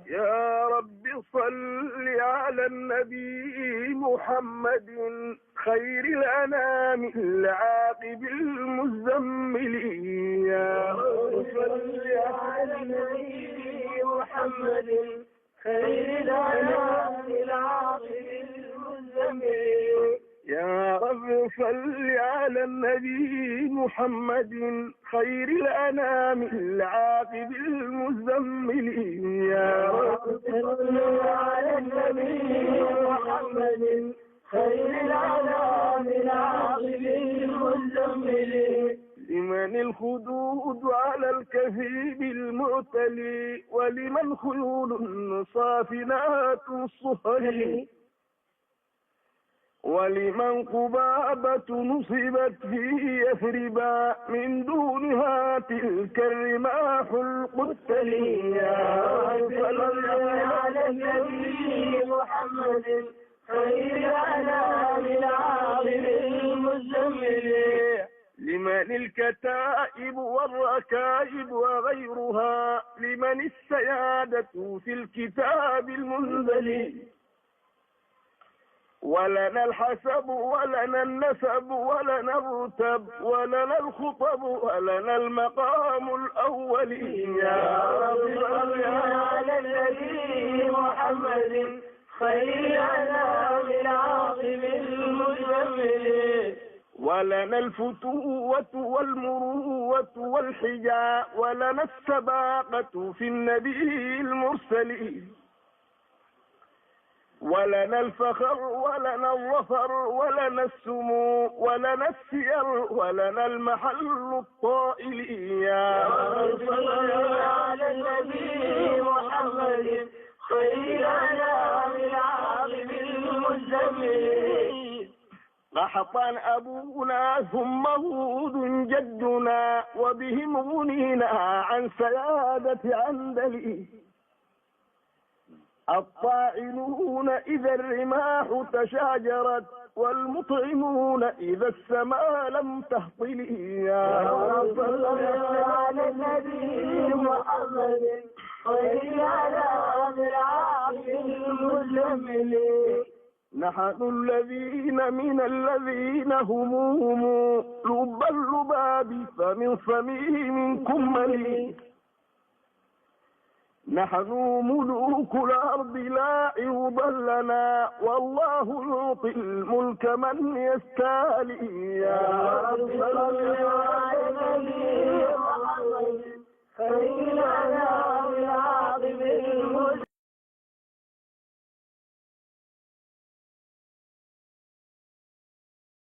يا رب صل على النبي محمد خير الأنام العاقب المزمل. يا رب صل على النبي محمد خير الأنام العاقب المزمل. يا رب صل على النبي محمد خير الأنام العاقب المزمل. يا رب صل على النبي محمد خير الأنام العاقب المزمل. لمن الخدود على الكثيب المعتلي ولمن خيول صافنات الصهر ولمن قبابة نصبت في يثربا من دونها تلك الرماح القتلي. يا رب صل على النبي محمد خير الأنام العاقب المزمل. لمن الكتائب والركائب وغيرها لمن السيادة في الكتاب المنزل. ولنا الحسب ولنا النسب ولنا الرتب ولنا الخطب ولنا المقام الأول. يا رب صل على النبي محمد خير الأنام العاقب المزمل. ولنا الفتوة والمروة والحجاء ولنا السباقة في النبي المرسل. ولنا الفخر ولنا الظفر ولنا السمو ولنا السير ولنا المحل الطائل. يا رب صل على النبي محمد خير الأنام العاقب المزمل. قحطان أبونا ثم هود جدنا وبهم غنينا عن سيادة عندلي. الطاعنون إذا الرماح تشاجرت والمطعمون إذا السماء لم تهطل. يا رب صل على النبي محمد خير الأنام العاقب المزمل. نحن الذين من الذين هموم لب اللباب فمن صميم كمل. نحن ملوك الأرض لا عوض لنا والله يعطي الملك من يستالي. يا رب صل على النبي محمد خير الأنام